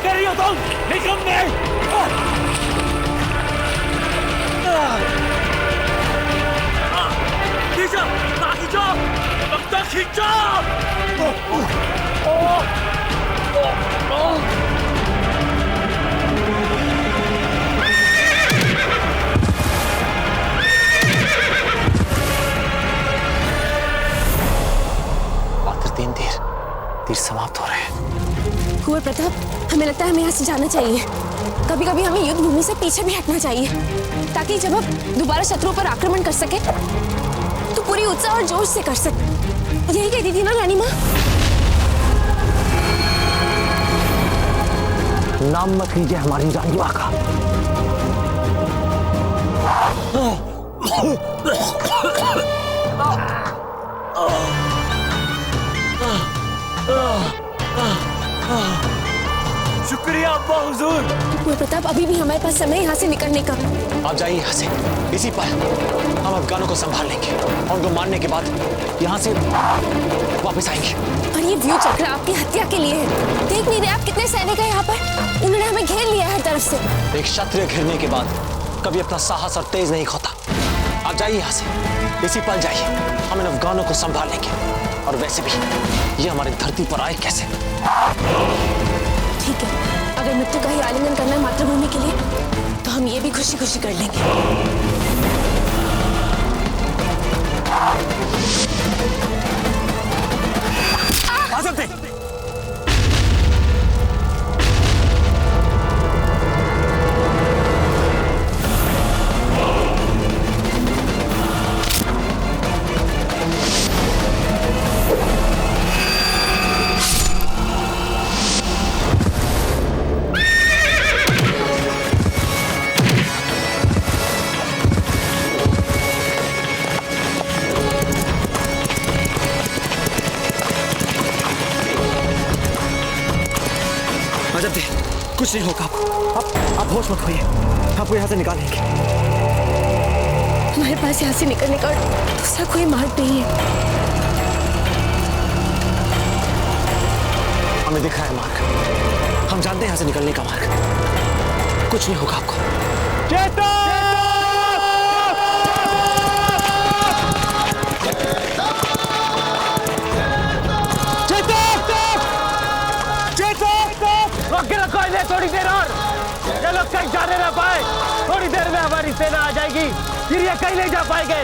कर रही हो तुम? निकम्मे! खींचो! खींचो! अब तक खींचो! तीर समाप्त हो रहे हैं। कुंवर प्रताप, हमें लगता है हमें यहाँ से जाना चाहिए। कभी कभी हमें युद्ध भूमि से पीछे भी हटना चाहिए, ताकि जब हम दोबारा शत्रुओं पर आक्रमण कर सके तो पूरी उत्साह और जोश से कर सके। यही कहती थी ना रानी माँ? नाम मत लीजिए हमारी रानी माँ का। शुक्रिया अब्बा हुजूर। कुंवर प्रताप, अभी भी हमारे पास समय यहाँ से निकलने का। आप जाइए यहाँ से, इसी पल हम अफगानों को संभाल लेंगे और उनको मारने के बाद यहाँ से वापस आएंगे। और ये व्यू चक्र आपकी हत्या के लिए है। देख नहीं रहे आप कितने सैनिक हैं यहाँ पर? उन्होंने हमें घेर लिया है हर तरफ से। एक क्षत्रिय घिरने के बाद कभी अपना साहस और तेज नहीं खोता। आप जाइए यहाँ से, इसी पल जाइए, हम इन अफगानों को संभाल लेंगे। और वैसे भी ये हमारी धरती पर आए कैसे? ठीक है, अगर मृत्यु का ही आलिंगन करना है मातृभूमि के लिए, तो हम ये भी खुशी खुशी कर लेंगे। आ सकते। कुछ नहीं होगा। आप होश मत खोइए, आपको यहाँ से निकालेंगे। हमारे पास यहाँ से निकलने का दूसरा कोई मार्ग नहीं है। हमें दिख रहा है मार्ग, हम जानते हैं यहाँ से निकलने का मार्ग। कुछ नहीं होगा आपको। रोके रखो इन्हें थोड़ी देर और। ये लोग कहीं जाने ना पाए। थोड़ी देर में हमारी सेना आ जाएगी, फिर ये कहीं नहीं जा पाएंगे।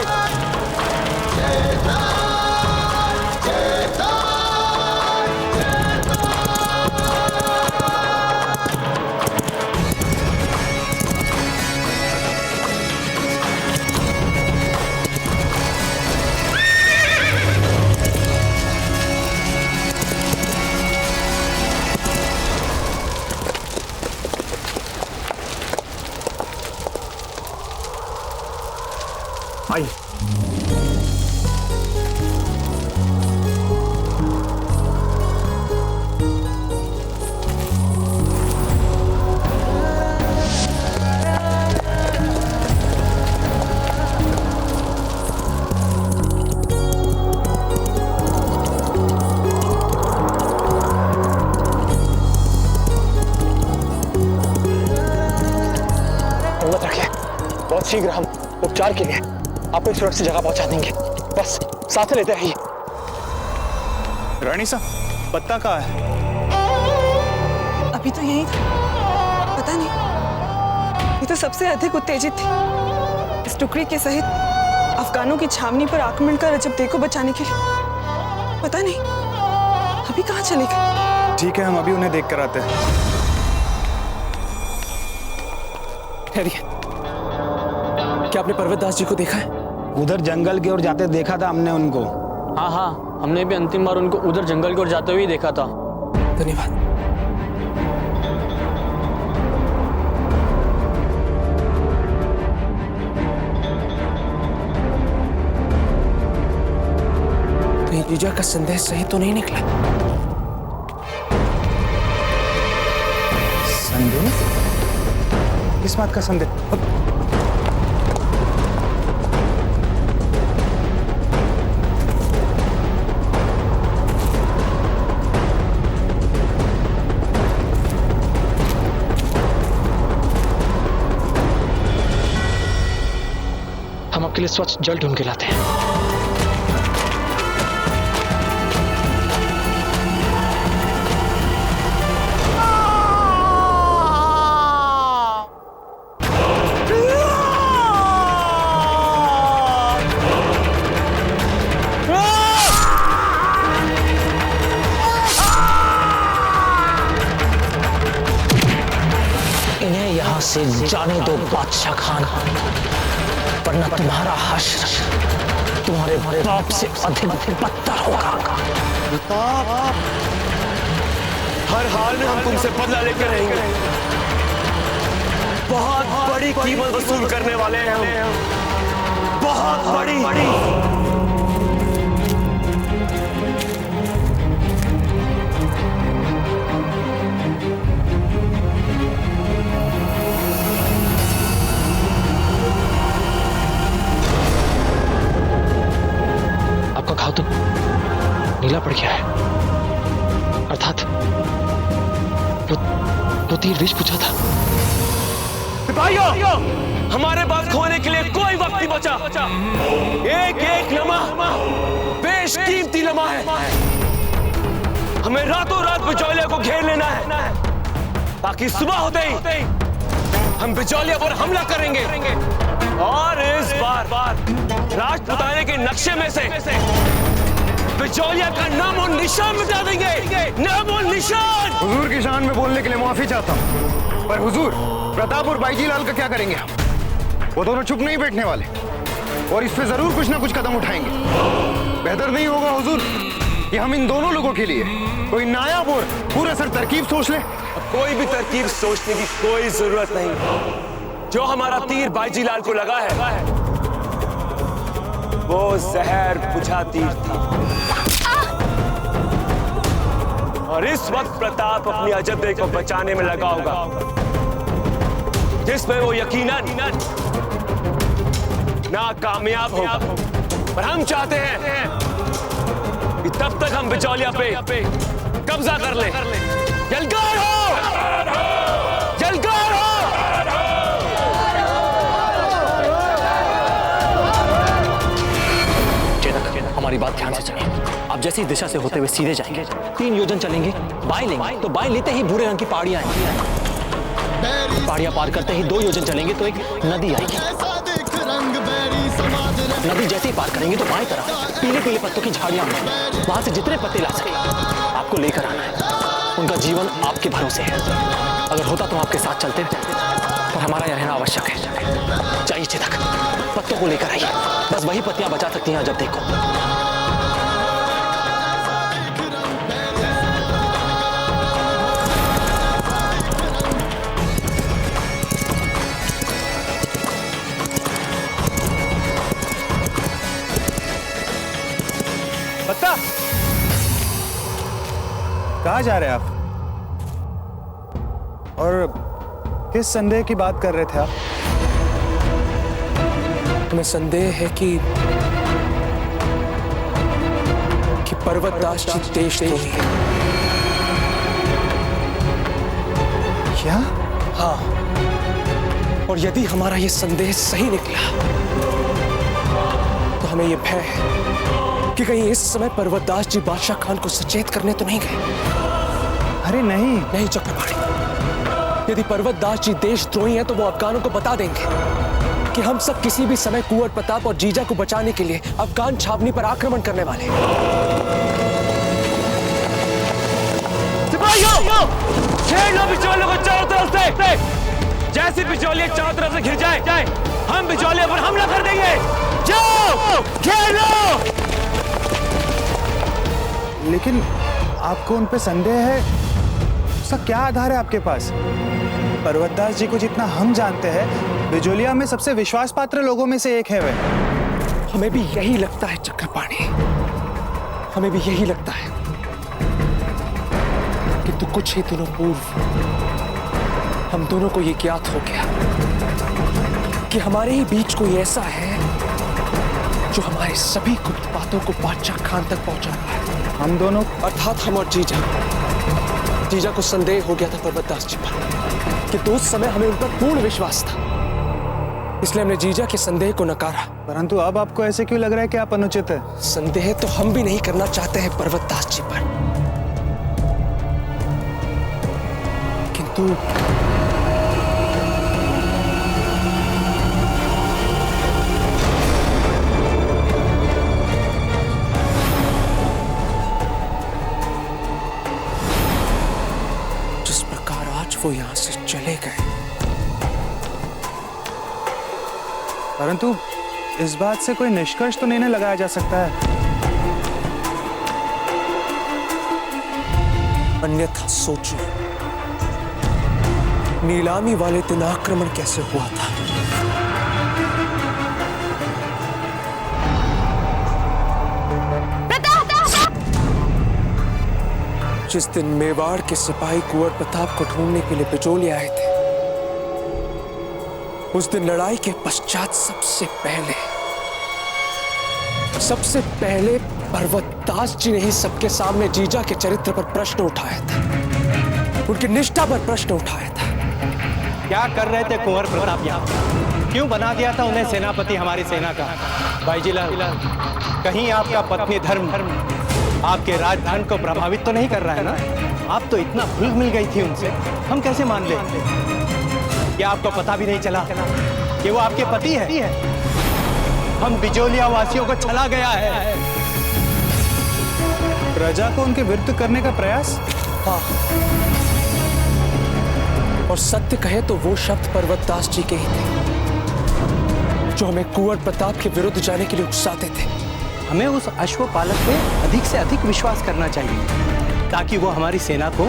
आइए। हिम्मत रखिए, बहुत शीघ्र हम उपचार के लिए आपको एक सुरक्षित जगह पहुंचा देंगे। बस साथ लेते रहिए। रानी साहब, पत्ता कहाँ है? अभी तो यही था, पता नहीं। ये तो सबसे अधिक उत्तेजित थी इस टुकड़ी के सहित अफगानों की छावनी पर आक्रमण कर रजब दे को बचाने के लिए। पता नहीं अभी कहाँ चले गए। ठीक है, हम अभी उन्हें देख कर आते हैं। ठहरिए, क्या आपने पर्वतदास जी को देखा है? उधर जंगल की ओर जाते देखा था हमने उनको। हाँ हाँ, हमने भी अंतिम बार उनको उधर जंगल की ओर जाते हुए देखा था। धन्यवाद। कहीं जीजा का संदेश सही तो नहीं निकला? संदेश? किस बात का संदेश? आपके लिए स्वच्छ जल ढूंढ के लाते हैं। इन्हें यहां से जाने दो बादशाह खान, वरना तुम्हारा हश्र तुम्हारे बाप से अधिक बदतर होगा। हर हाल में हम तुमसे बदला लेकर रहेंगे। बहुत बड़ी कीमत वसूल करने वाले हैं हम, बहुत बड़ी। आपका घाव तो नीला पड़ गया है, अर्थात वो तीर विष पूछा था। सिपाहियों, हमारे पास खोने के लिए कोई वक्त नहीं बचा। एक एक लम्हा बेशकीमती लम्हा है। हमें रातों रात बिचौलिया को घेर लेना है, ताकि सुबह होते ही हम बिचौलिया पर हमला करेंगे और इस बार राजपुताने के नक्शे में से बिचौलिया का नाम और निशान मिटा देंगे, नाम और निशान। हुजूर की शान में बोलने के लिए माफी चाहता हूँ, पर हुजूर प्रताप और बाईजी लाल का क्या करेंगे हम? वो दोनों चुप नहीं बैठने वाले और इस पे जरूर कुछ ना कुछ कदम उठाएंगे। बेहतर नहीं होगा हुजूर कि हम इन दोनों लोगों के लिए कोई नायाब और पूरा सर तरकीब सोच ले? कोई भी तरकीब सोचने की कोई जरूरत नहीं। जो हमारा तीर बाईजी लाल को लगा है वो जहर बुझा तीर था, और इस वक्त प्रताप अपनी अजदे को बचाने में लगा होगा, जिसमें वो यकीनन नाकामयाब होगा। पर हम चाहते हैं कि तब तक हम बिचौलिया पे कब्जा कर लें। जलगार हो, जलगार हो। हमारी बात ध्यान से सुनिए। आप जैसी दिशा से होते हुए सीधे जाएंगे, 3 योजन चलेंगे, बाएं लेंगे तो बाएं लेते ही भूरे रंग की पहाड़ियां आएंगी। पहाड़ियां पार करते ही 2 योजन चलेंगे तो एक नदी आएगी। नदी जैसे ही पार करेंगे तो बाएं तरफ पीले पीले पत्तों की झाड़ियां आएंगी। वहां से जितने पत्ते ला सके आपको लेकर आना है। उनका जीवन आपके भरोसे है। अगर होता तो आपके साथ चलते, पर हमारा यहाँ रहना आवश्यक है। चाहिए चेतक, पत्तों को लेकर आइए। बस वही पत्तियां बचा सकती हैं जब देखो। पत्ता, कहाँ जा रहे हैं आप? और किस संदेह की बात कर रहे थे आप? तुम्हें संदेह है कि पर्वतदास जी देशद्रोही है? क्या? हाँ, और यदि हमारा यह संदेह सही निकला तो हमें यह भय है कि कहीं इस समय पर्वतदास जी बादशाह खान को सचेत करने तो नहीं गए। अरे नहीं नहीं चक्रपाणी, यदि पर्वतदास जी देशद्रोही हैं तो वो अफगानों को बता देंगे कि हम सब किसी भी समय कुंवर प्रताप और जीजा को बचाने के लिए अफगान छावनी पर आक्रमण करने वाले हैं। सिपाहियों, घेर लो बिचौलियों को चारों तरफ से। जैसे बिचौलिए चारों तरफ से घिर जाए, हम बिचौलियों पर हमला कर देंगे। जाओ, घेर लो। लेकिन आपको उन पे संदेह है, उसका क्या आधार है आपके पास? पर्वतदास जी को जितना हम जानते हैं, बिजोलिया में सबसे विश्वास पात्र लोगों में से एक है वे। हमें भी यही लगता है चक्रपाणी, हमें भी यही लगता है, किंतु कुछ ही दिनों पूर्व हम दोनों को यह ज्ञात हो गया कि हमारे ही बीच कोई ऐसा है जो हमारे सभी गुप्त बातों को बादशाह खान तक पहुंचा रहा है। हम दोनों अर्थात हम और जीजा को संदेह हो गया था पर्वतदास जी पर, कि तो उस समय हमें उन पर पूर्ण विश्वास था। इसलिए हमने जीजा के संदेह को नकारा। परंतु अब आपको ऐसे क्यों लग रहा है कि आप अनुचित है? संदेह तो हम भी नहीं करना चाहते हैं पर्वतदास जी पर, किंतु जिस प्रकार आज वो यहां से चले गए, परंतु इस बात से कोई निष्कर्ष तो नहीं ना लगाया जा सकता है। अन्यथा सोचो, नीलामी वाले दिन आक्रमण कैसे हुआ था? जिस दिन मेवाड़ के सिपाही कुंवर प्रताप को ढूंढने के लिए बिजोली आए थे, उस दिन लड़ाई के पश्चात सबसे पहले पर्वतदास जी ने ही सबके सामने जीजा के चरित्र पर प्रश्न उठाया था, उनकी निष्ठा पर प्रश्न उठाया था। क्या कर रहे थे कुंवर प्रताप यहाँ? क्यों बना दिया था उन्हें सेनापति हमारी सेना का? बाईजीलाल, कहीं आपका पत्नी धर्म आपके राजधन को प्रभावित तो नहीं कर रहा है ना? आप तो इतना घुल मिल गई थी उनसे, हम कैसे मान ले? क्या आपको पता भी नहीं चला कि वो आपके पति है? हम बिजोलिया वासियों को छला गया है। प्रजा को उनके विरुद्ध करने का प्रयास? हाँ, और सत्य कहे तो वो शब्द पर्वतदास जी के ही थे, जो हमें कुंवर प्रताप के विरुद्ध जाने के लिए उकसाते थे। हमें उस अश्वपालक पे अधिक से अधिक विश्वास करना चाहिए, ताकि वो हमारी सेना को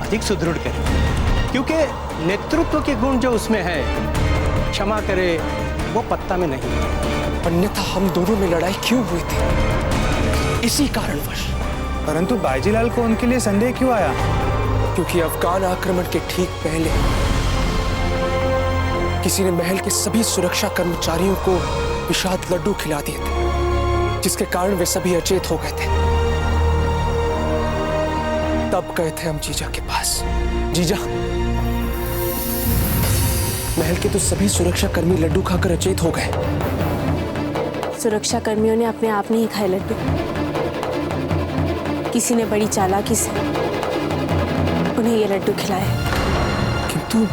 अधिक सुदृढ़ करे, क्योंकि नेतृत्व के गुण जो उसमें है, क्षमा करे, वो पत्ता में नहीं है। अन्यथा हम दोनों में लड़ाई क्यों हुई थी? इसी कारणवश। परंतु बाईजीलाल को उनके लिए संदेह क्यों आया? क्योंकि अफगान आक्रमण के ठीक पहले किसी ने महल के सभी सुरक्षा कर्मचारियों को विषाद लड्डू खिला दिए थे, जिसके कारण वे सभी अचेत हो गए थे। तब गए थे हम जीजा के पास। जीजा, महल के तो सभी सुरक्षा कर्मी लड्डू खाकर अचेत हो गए। सुरक्षा कर्मियों ने अपने आप नहीं खाए लड्डू, किसी ने बड़ी चालाकी से उन्हें ये लड्डू खिलाए। किंतु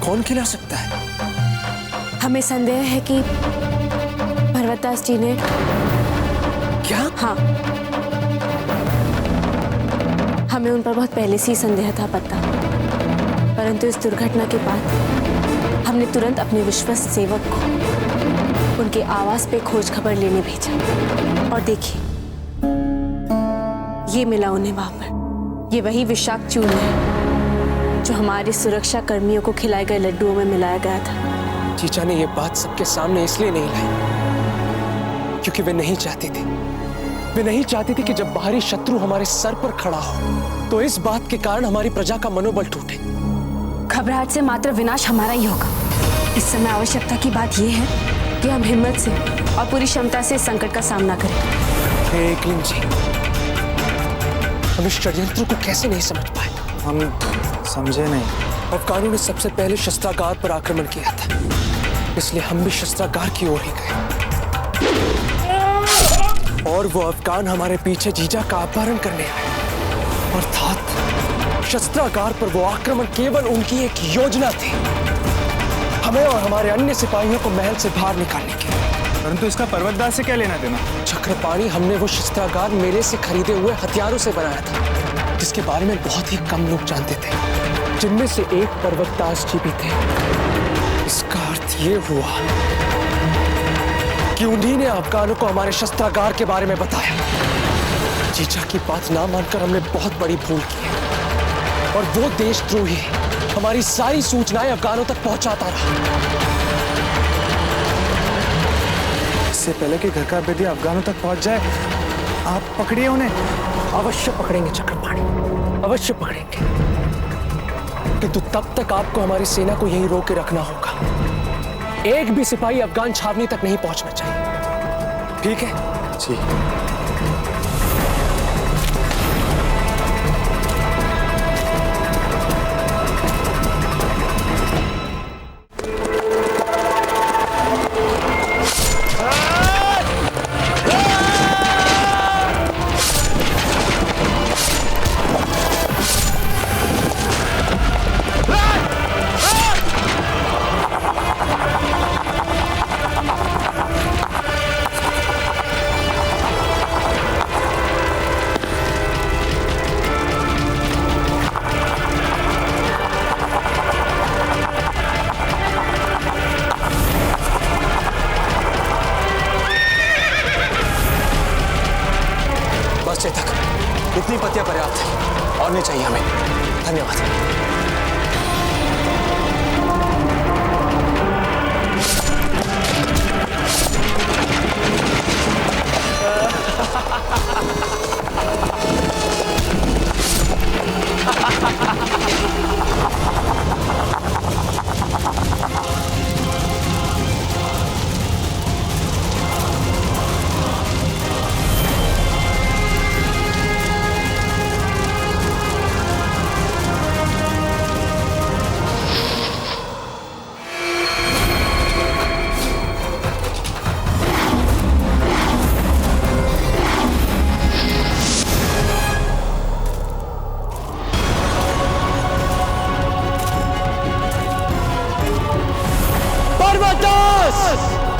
कौन खिला सकता है? हमें संदेह है कि पर्वतदास जी ने। क्या? हाँ, हमें उन पर बहुत पहले से ही संदेह था पता, परंतु इस दुर्घटना के बाद हमने तुरंत अपने विश्वस्त सेवक को उनके आवास पे खोज खबर लेने भेजा, और देखिए ये मिला उन्हें वहां पर। ये वही विषाक्त चूर्ण है जो हमारे सुरक्षा कर्मियों को खिलाए गए लड्डुओं में मिलाया गया था। जीजा ने ये बात सबके सामने इसलिए नहीं लाई क्योंकि वे नहीं चाहती थी कि जब बाहरी शत्रु हमारे सर पर खड़ा हो तो इस बात के कारण हमारी प्रजा का मनोबल टूटे। घबराहट से मात्र विनाश हमारा ही होगा। इस समय आवश्यकता की बात यह है कि हम हिम्मत से और पूरी क्षमता से इस संकट का सामना करें। हे एकलिंग जी, हम इस षड्यंत्र को कैसे नहीं समझ पाए? हम समझे नहीं। अफगानों ने सबसे पहले शस्त्रागार पर आक्रमण किया था, इसलिए हम भी शस्त्रागार की ओर ही गए, और वो अफगान हमारे पीछे जीजा का अपहरण करने आए। अर्थात शस्त्रागार पर वो आक्रमण केवल उनकी एक योजना थी, हमें और हमारे अन्य सिपाहियों को महल से बाहर निकालने की। परंतु इसका पर्वतदास से क्या लेना देना? चक्रपाणी, हमने वो शस्त्रागार मेले से खरीदे हुए हथियारों से बनाया था, जिसके बारे में बहुत ही कम लोग जानते थे, जिनमें से एक पर्वतदास जी भी थे। इसका अर्थ ये हुआ कि उन्हीं ने अफगानों को हमारे शस्त्रागार के बारे में बताया। जीजा की बात ना मानकर हमने बहुत बड़ी भूल की है, और वो देशद्रोही हमारी सारी सूचनाएं अफगानों तक पहुंचाता रहा। इससे पहले कि घर का भेदिया अफगानों तक पहुंच जाए, आप पकड़िए उन्हें। अवश्य पकड़ेंगे चक्रपाणी, अवश्य पकड़ेंगे, किंतु तब तक आपको हमारी सेना को यहीं रोके रखना होगा। एक भी सिपाही अफगान छावनी तक नहीं पहुंचना चाहिए, ठीक है? जी। दौड़ने चाहिए हमें। धन्यवाद।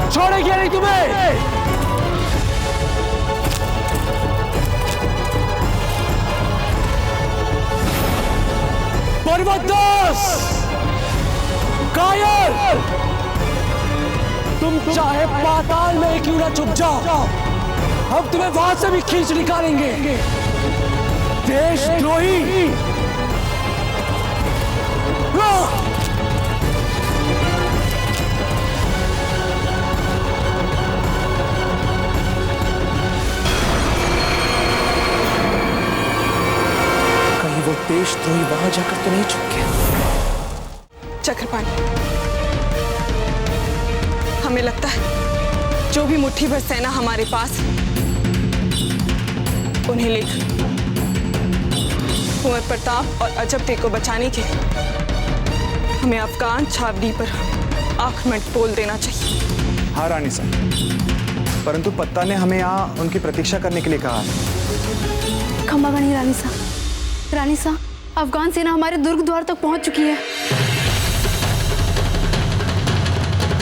छोड़ेंगे नहीं तुम्हें। पर्वतदास, कायर, तुम चाहे पाताल में क्यों ना छुप जाओ, हम तुम्हें वहां से भी खींच निकालेंगे। देशद्रोही। वो देशद्रोही वहां जाकर तो नहीं छुप गया? चक्रपाणी, हमें लगता है जो भी मुट्ठी भर सेना हमारे पास, उन्हें लेकर कुंवर प्रताप और अजब को बचाने के लिए हमें अफगान छावनी पर आक्रमण बोल देना चाहिए। हाँ रानी साहब, परंतु पत्ता ने हमें यहाँ उनकी प्रतीक्षा करने के लिए कहा है। खंबागणी रानी साहब, रानी साहब, अफगान सेना हमारे दुर्ग द्वार तक पहुंच चुकी है।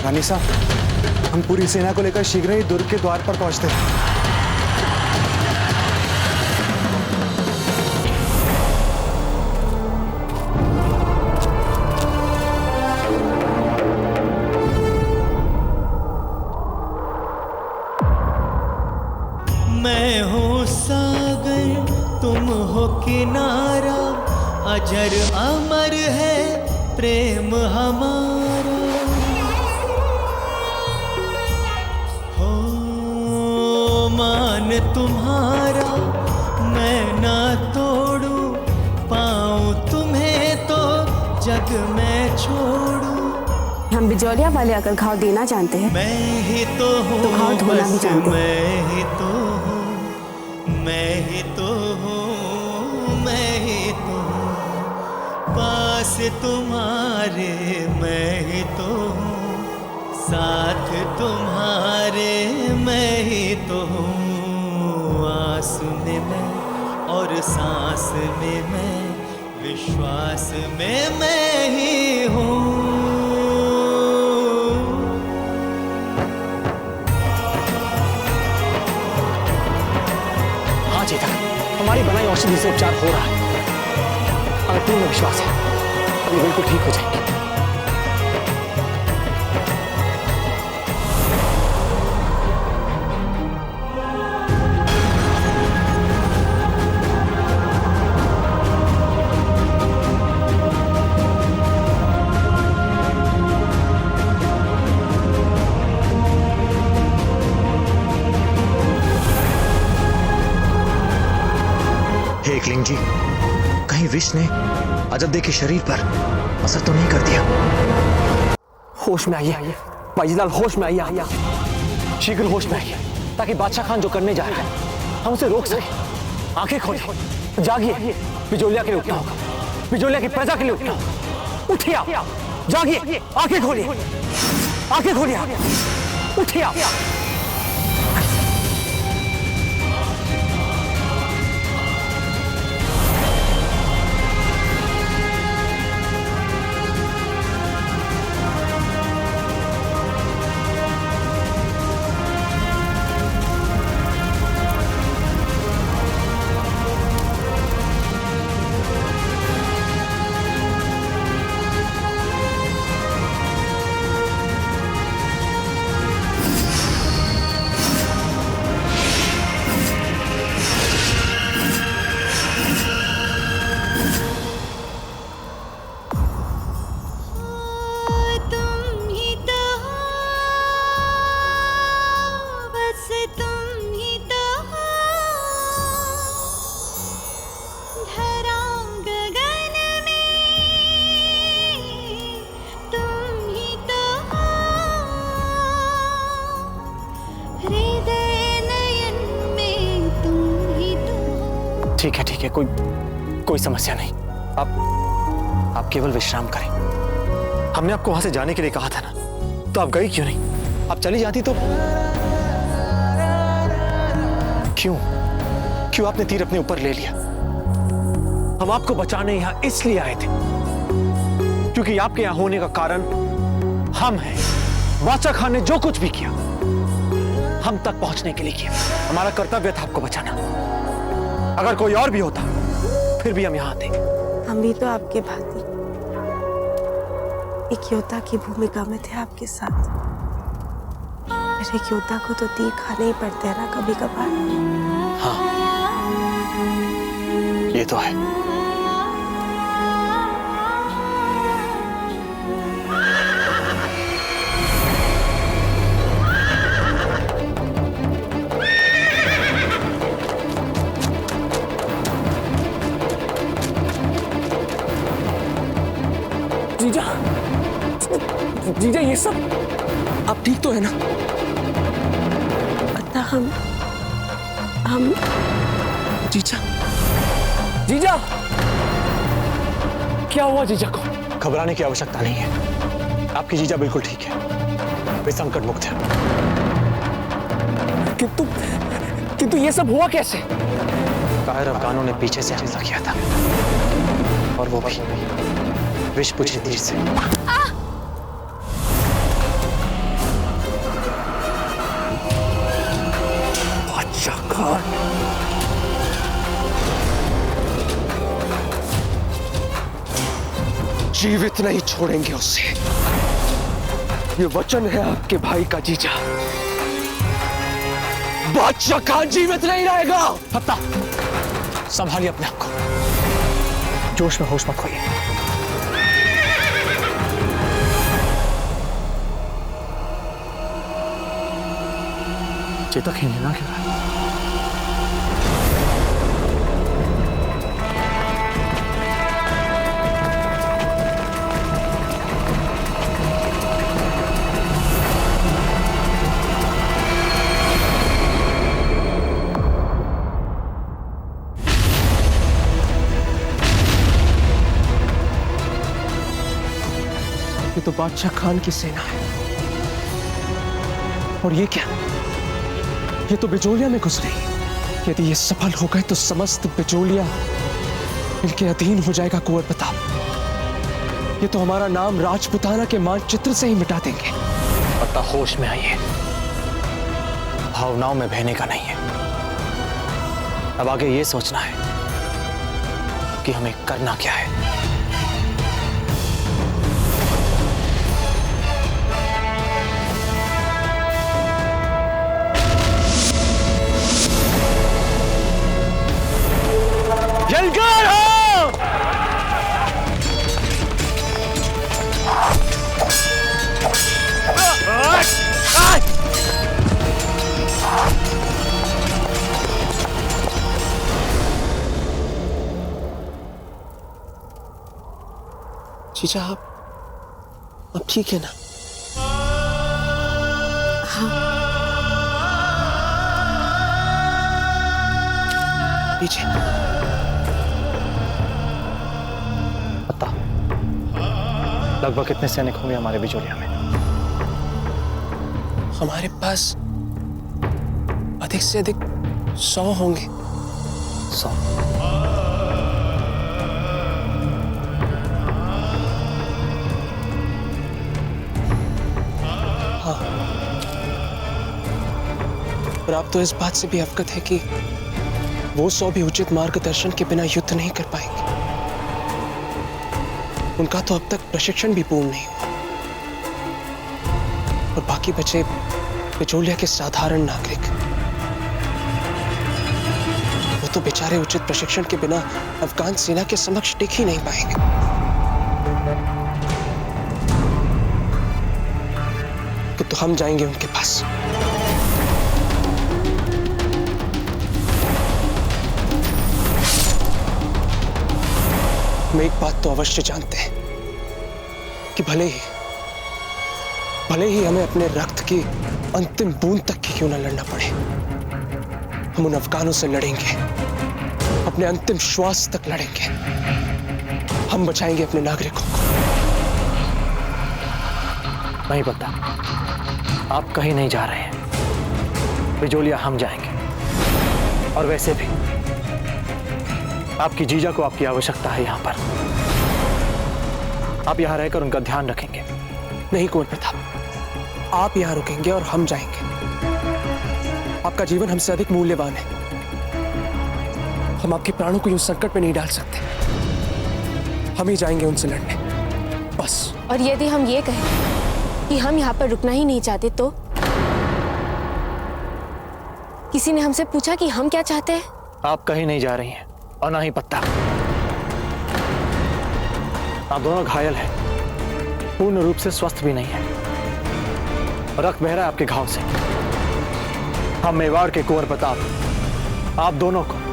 रानी साहब, हम पूरी सेना को लेकर शीघ्र ही दुर्ग के द्वार पर पहुंचते हैं। मैं हूँ सागर, तुम हो किनारा, अजर अमर है प्रेम हमारा। हो मान तुम्हारा मैं ना तोड़ू, पाऊँ तुम्हें तो जग में छोड़ू। हम बिजौलिया वाले अगर घाव देना जानते हैं, मैं ही तो हूँ, तो घाव धोना भी जानते हैं। मैं ही तो हूँ, मैं ही तो हूँ, मैं ही तो हूँ, पास तुम्हारे मैं ही तो हूँ, साथ तुम्हारे मैं ही तो हूँ। आस में मैं और सांस में मैं, विश्वास में मैं ही हूँ। हमारी बनाई औषधि से उपचार हो रहा है। अगर तुम्हें विश्वास है तो ये बिल्कुल ठीक हो जाएंगे। एकलिंग जी, कहीं विष ने अजब के शरीर पर असर तो नहीं कर दिया? होश में आइए बाईजीलाल, होश में आइए, शीघ्र होश में आइए, ताकि बादशाह खान जो करने जा रहा है हम उसे रोक सके। आंखें खोलिए, जागिए, बिजोलिया के लिए उठना होगा, बिजोलिया की प्रजा के लिए उठना होगा। उठिए आप, जागिए, आंखें खोलिए, आंखें खोलिए, उठिए आप। देखिए, कोई समस्या नहीं। आप केवल विश्राम करें। हमने आपको वहां से जाने के लिए कहा था ना, तो आप गई क्यों नहीं? आप चली जाती तो क्यों आपने तीर अपने ऊपर ले लिया? हम आपको बचाने यहां इसलिए आए थे क्योंकि आपके यहां होने का कारण हम हैं। बादशाह खान ने जो कुछ भी किया हम तक पहुंचने के लिए किया। हमारा कर्तव्य था आपको बचाना। अगर कोई और भी होता फिर भी हम यहां आते। हम भी तो आपके भांति एक योद्धा की भूमिका में थे आपके साथ। फिर एक योद्धा को तो तीर खाने ही पड़ते हैं ना कभी कभार। हाँ, ये तो है। जीजा, ये सब आप ठीक तो है ना? पता हम जीजा क्या हुआ जीजा को? घबराने की आवश्यकता नहीं है। आपकी जीजा बिल्कुल ठीक है, वे संकट मुक्त है। किंतु ये सब हुआ कैसे? कायर अफगानों ने पीछे से हमला किया था, और वो भी विषपुत्री तीर से। बादशाह खान, जीवित नहीं छोड़ेंगे उसे। ये वचन है आपके भाई का जीजा। बादशाह खान जीवित नहीं रहेगा। फत्ता, संभालिए अपने आप को। जोश में होश मत खोइए। चेतक ही नहीं ना क्यों रहा? ये तो बादशाह खान की सेना है। और ये क्या? ये तो बिजोलिया में घुस रही। यदि ये सफल हो गए तो समस्त बिजोलिया इनके अधीन हो जाएगा कुंवर प्रताप। ये तो हमारा नाम राजपुताना के मानचित्र से ही मिटा देंगे। पता, होश में आइए। भावनाओं में बहने का नहीं है। अब आगे ये सोचना है कि हमें करना क्या है। जलकर हो! जीजा, आप ठीक है ना? हाँ। पीछे लगभग कितने सैनिक होंगे हमारे बिजोलिया में? हमारे पास अधिक से अधिक 100 होंगे। 100? हाँ। और आप तो इस बात से भी अवगत है कि वो 100 भी उचित मार्गदर्शन के बिना युद्ध नहीं कर पाएंगे। उनका तो अब तक प्रशिक्षण भी पूर्ण नहीं हुआ। और बाकी बचे बिजोलिया के साधारण नागरिक, वो तो बेचारे उचित प्रशिक्षण के बिना अफगान सेना के समक्ष टिक ही नहीं पाएंगे। तो हम जाएंगे उनके पास। हम एक बात तो अवश्य जानते हैं कि भले ही हमें अपने रक्त की अंतिम बूंद तक की क्यों न लड़ना पड़े, हम उन अफगानों से लड़ेंगे, अपने अंतिम श्वास तक लड़ेंगे। हम बचाएंगे अपने नागरिकों को। नहीं पता, आप कहीं नहीं जा रहे हैं। बिजोलिया हम जाएंगे। और वैसे भी आपकी जीजा को आपकी आवश्यकता है यहां पर। आप यहां रहकर उनका ध्यान रखेंगे। नहीं कुंवर प्रताप, आप यहां रुकेंगे और हम जाएंगे। आपका जीवन हमसे अधिक मूल्यवान है। हम आपके प्राणों को यूं संकट में नहीं डाल सकते। हम ही जाएंगे उनसे लड़ने, बस। और यदि हम ये कहें कि हम यहाँ पर रुकना ही नहीं चाहते तो किसी ने हमसे पूछा कि हम क्या चाहते हैं? आप कहीं नहीं जा रही हैं और ना ही पत्ता। आप दोनों घायल हैं, पूर्ण रूप से स्वस्थ भी नहीं है। रक्त बह रहा है आपके घाव से। हम मेवाड़ के कुंवर प्रताप आप दोनों को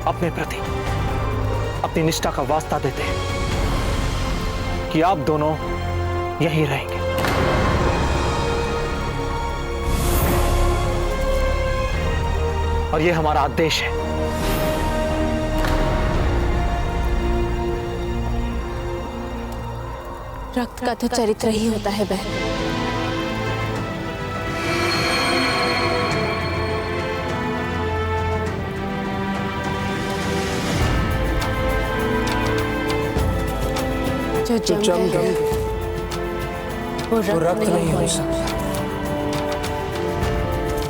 अपने प्रति अपनी निष्ठा का वास्ता देते हैं कि आप दोनों यहीं रहेंगे। और ये हमारा आदेश है। रक्त का तो चरित्र ही होता है बहन। जो जम गए वो रक्त नहीं हो सकता।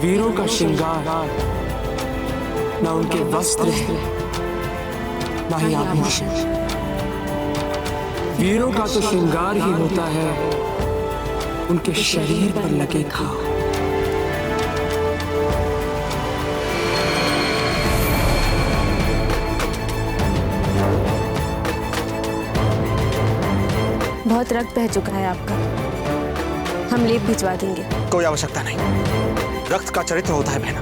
वीरों का श्रृंगार ना उनके वस्त्र ना ही आभूषण। वीरों का तो श्रृंगार ही होता है उनके शरीर पर लगे घाव। बहुत रक्त बह चुका है आपका। हम लेप भिजवा देंगे। कोई आवश्यकता नहीं। रक्त का चरित्र होता है बहना।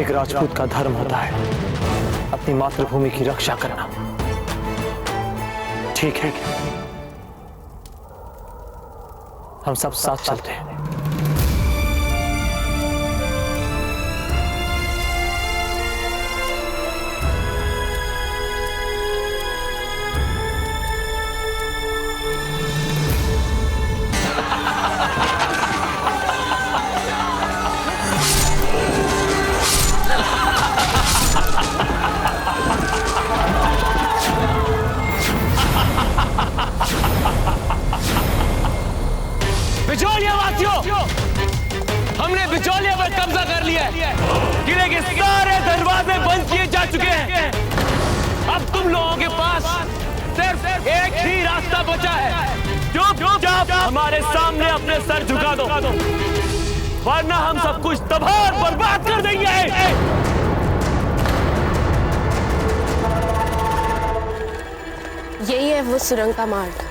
एक राजपूत का धर्म होता है अपनी मातृभूमि की रक्षा करना। ठीक है, हम सब साथ चलते हैं। बिजोलिया वासियों, हमने बिजोलिया पर कब्जा कर लिया है। किले के सारे दरवाजे बंद किए जा चुके हैं। अब तुम लोगों के पास सिर्फ एक ही रास्ता बचा है। चुपचाप हमारे सामने अपने सर झुका दो, वरना हम सब कुछ तबाह और बर्बाद कर देंगे। यही है वो सुरंग का मार्ग।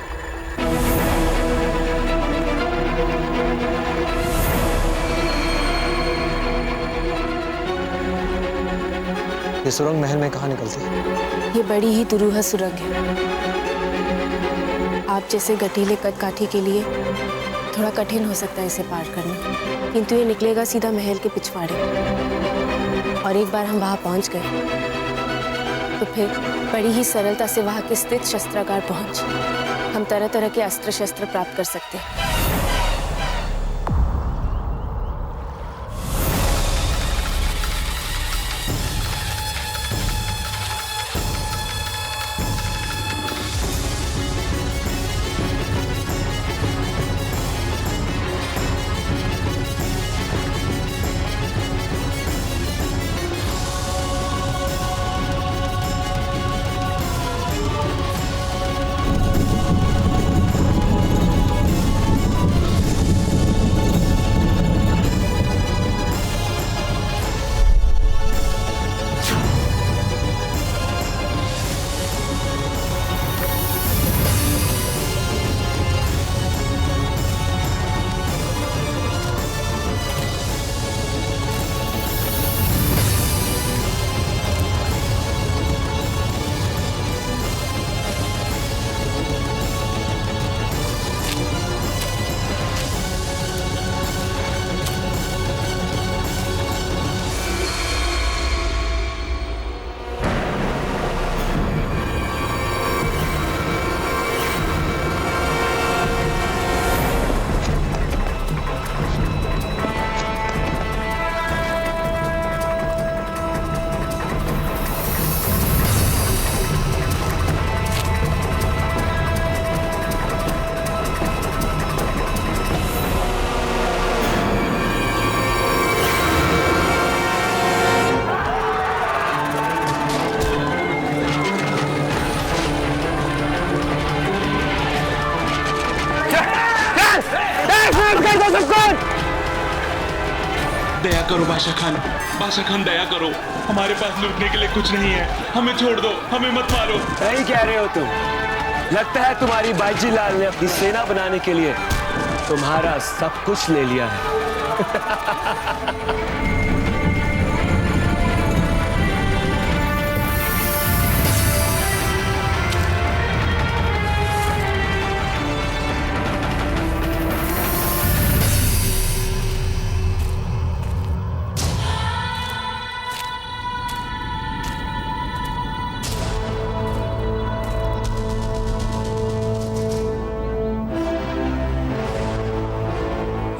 ये सुरंग महल में कहाँ निकलती है? ये बड़ी ही दुरूह सुरंग है। आप जैसे गठीले कदकाठी के लिए थोड़ा कठिन हो सकता है इसे पार करना, किंतु ये निकलेगा सीधा महल के पिछवाड़े। और एक बार हम वहां पहुंच गए तो फिर बड़ी ही सरलता से वहां के स्थित शस्त्रागार पहुंच हम तरह तरह के अस्त्र शस्त्र प्राप्त कर सकते हैं। दया करो बादशाह खान दया करो। हमारे पास लूटने के लिए कुछ नहीं है, हमें छोड़ दो, हमें मत मारो। सही कह रहे हो तुम। लगता है तुम्हारी बाईजी लाल ने अपनी सेना बनाने के लिए तुम्हारा सब कुछ ले लिया है।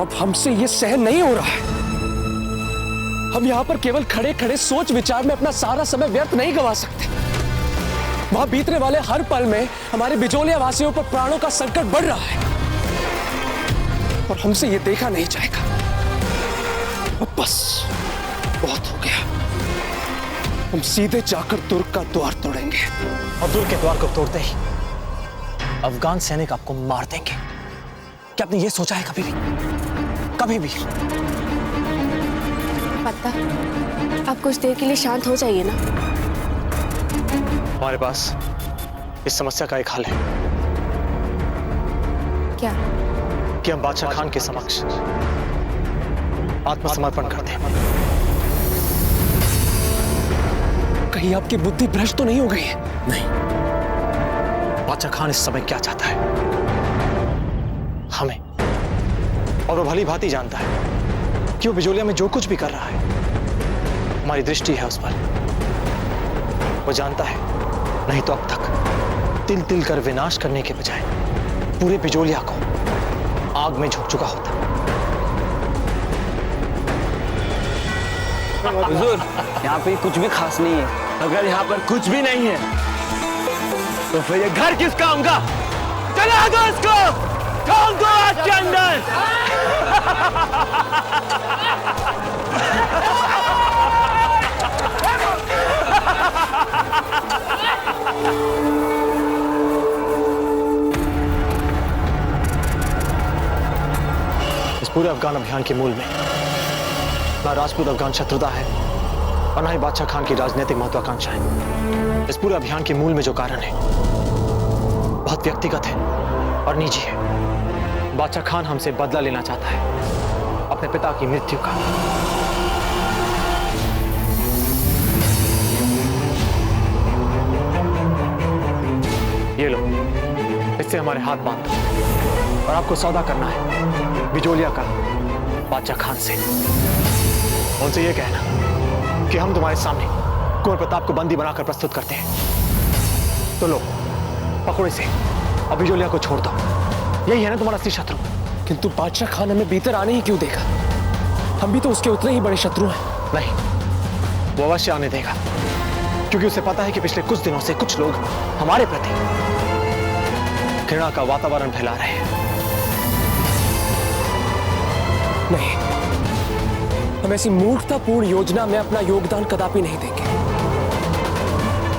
अब हमसे ये सहन नहीं हो रहा है। हम यहां पर केवल खड़े खड़े सोच विचार में अपना सारा समय व्यर्थ नहीं गवा सकते। वहां बीतने वाले हर पल में हमारे बिजोलिया वासियों पर प्राणों का संकट बढ़ रहा है और हमसे ये देखा नहीं जाएगा। अब बस बहुत हो गया। हम सीधे जाकर दुर्ग का द्वार तोड़ेंगे और दुर्ग के द्वार को तोड़ते ही अफगान सैनिक आपको मार देंगे। क्या आपने ये सोचा है कभी भी? कभी भी? पता, आप कुछ देर के लिए शांत हो जाइए ना। हमारे पास इस समस्या का एक हल है। क्या? कि हम बादशाह खान के समक्ष आत्मसमर्पण करते हैं। कहीं आपकी बुद्धि भ्रष्ट तो नहीं हो गई है? नहीं। बादशाह खान इस समय क्या चाहता है? हमें। और वो भली भांति जानता है कि वो बिजोलिया में जो कुछ भी कर रहा है हमारी दृष्टि है उस पर। वो जानता है नहीं तो अब तक तिल तिल कर विनाश करने के बजाय पूरे बिजोलिया को आग में झोंक चुका होता। हुजूर, यहाँ पे कुछ भी खास नहीं है। अगर यहाँ पर कुछ भी नहीं है तो फिर ये घर किस काम का? चला दो इसको, ठोक दो आग के अंदर। इस पूरे अफगान अभियान के मूल में ना राजपूत अफगान शत्रुता है और ना ही बादशाह खान की राजनीतिक महत्वाकांक्षा है। इस पूरे अभियान के मूल में जो कारण है बहुत व्यक्तिगत है और निजी है। बादशाह खान हमसे बदला लेना चाहता है अपने पिता की मृत्यु का। ये लो, इससे हमारे हाथ बांध दो और आपको सौदा करना है बिजोलिया का बादशाह खान से। उनसे ये कहना कि हम तुम्हारे सामने कुंवर प्रताप को बंदी बनाकर प्रस्तुत करते हैं। तो लो, पकड़ो इसे और बिजोलिया को छोड़ दो। यही है ना तुम्हारा असली शत्रु? किंतु बादशाह खान हमें भीतर आने ही क्यों देगा? हम भी तो उसके उतने ही बड़े शत्रु हैं। नहीं, वो अवश्य आने देगा, क्योंकि उसे पता है कि पिछले कुछ दिनों से कुछ लोग हमारे प्रति घृणा का वातावरण फैला रहे हैं। नहीं, हम ऐसी मूर्खतापूर्ण योजना में अपना योगदान कदापि नहीं देंगे।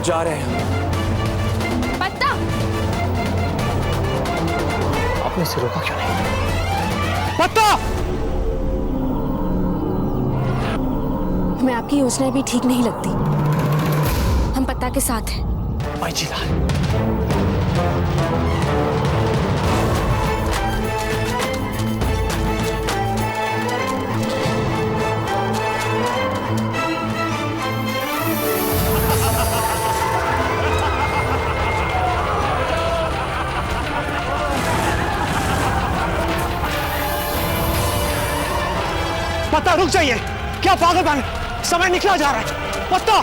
जा रहे हैं। पत्ता! आपने इसे रोका क्यों नहीं? पत्ता! हमें आपकी योजना भी ठीक नहीं लगती। हम पत्ता के साथ हैं। बाईजी लाल, पत्ता रुक जाइए। क्या पागलपन? समय निकला जा रहा है। पत्ता,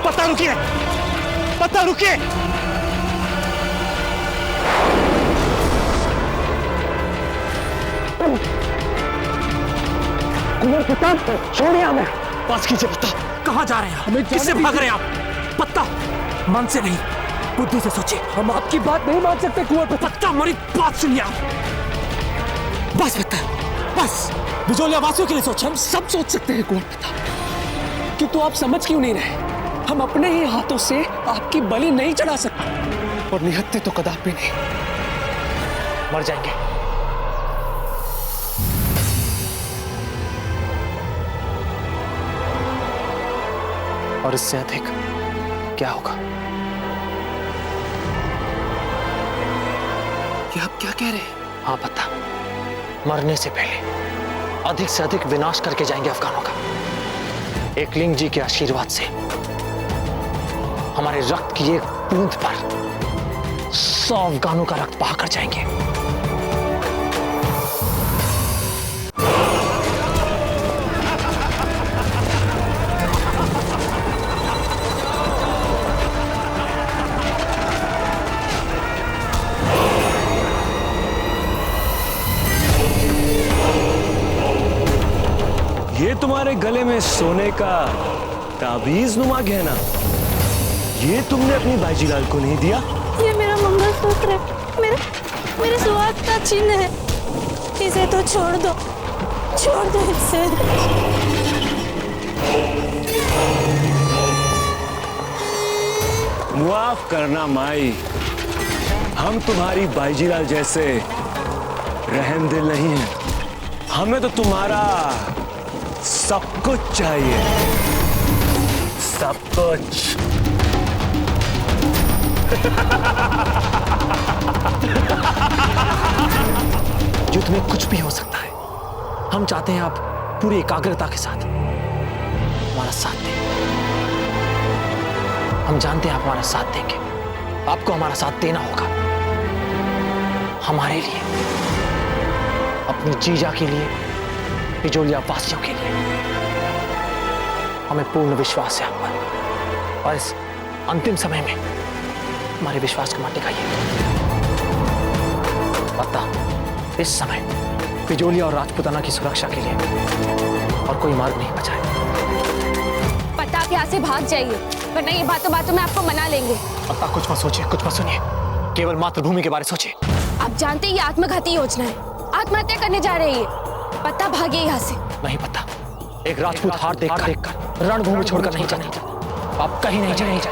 पत्ता रुकिए। पत्ता रुकिए। कुंवर प्रताप, छोड़िए हमें। पास कीजिए पत्ता। कहाँ जा रहे हैं? हमें किससे भाग रहे हैं आप? पत्ता, मन से नहीं, बुद्धि से सोचिए। हम आपकी बात नहीं मान सकते कुंवर प्रताप। पत्ता, हमारी बात सुनिए आप। बस पत्ता, बस। बिजोलिया वासियों के लिए सोच, हम सब सोच सकते हैं कुंवर प्रताप, किंतु आप समझ क्यों नहीं रहे? हम अपने ही हाथों से आपकी बलि नहीं चढ़ा सकते और निहत्थे तो कदापि नहीं। मर जाएंगे, और इससे अधिक क्या होगा? ये आप क्या कह रहे हैं? हाँ पता, मरने से पहले अधिक से अधिक विनाश करके जाएंगे अफगानों का। एकलिंग जी के आशीर्वाद से हमारे रक्त की एक बूंद पर 100 अफगानों का रक्त बहाकर जाएंगे। ये तुम्हारे गले में सोने का ताबीज नुमा गहना, ये तुमने अपनी बाजीलाल को नहीं दिया? ये मेरा मंगलसूत्र है, मेरे सुहाग का चिन्ह है। इसे तो छोड़ दो इसे। मुआफ करना माई, हम तुम्हारी बाजीलाल जैसे रहमदिल नहीं हैं। हमें तो तुम्हारा सब कुछ चाहिए, सब कुछ। युद्ध में कुछ भी हो सकता है। हम चाहते हैं आप पूरी एकाग्रता के साथ हमारा साथ दें। हम जानते हैं आप हमारा साथ देंगे। आपको हमारा साथ देना होगा, हमारे लिए, अपनी जीजा के लिए, बिजोलिया वासियों के लिए। हमें पूर्ण विश्वास है आप पर, और इस अंतिम समय में हमारे विश्वास को मत दिखाइए। पता, इस समय बिजोलिया और राजपुताना की सुरक्षा के लिए और कोई मार्ग नहीं बचा है। पता, आप यहाँ से भाग जाइए, वरना ये बातों बातों में आपको मना लेंगे। पता, कुछ मत सोचिए, कुछ मत सुनिए, केवल मातृभूमि के बारे में सोचिए। आप जानते हैं ये आत्मघाती योजना है, आत्महत्या करने जा रहे हैं। पता, भागिए यहाँ से। नहीं पता, एक राजपूत हार देखकर रणभूमि छोड़कर नहीं जाते। आप कहीं नहीं जाएंगे,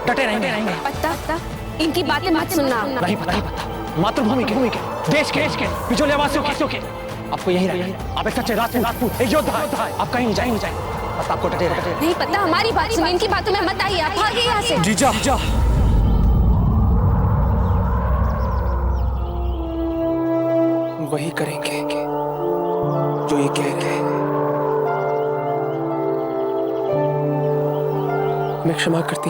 डटे रहेंगे। पता, इनकी बातें मत सुनना। नहीं पता, मातृभूमि के, देश के बिजोलिया वासियों के, आपको यही रहना। आप एक सच्चे राजपूत, एक योद्धा है। आप कहीं नहीं जाएंगे। पता, आपको डटे रहना। नहीं पता, हमारी बात सुनिए, इनकी बातों में मत आइए। आप भागिए यहाँ से। जीजा, वही करेंगे जो ये कह रहे हैं। मैं क्षमा करती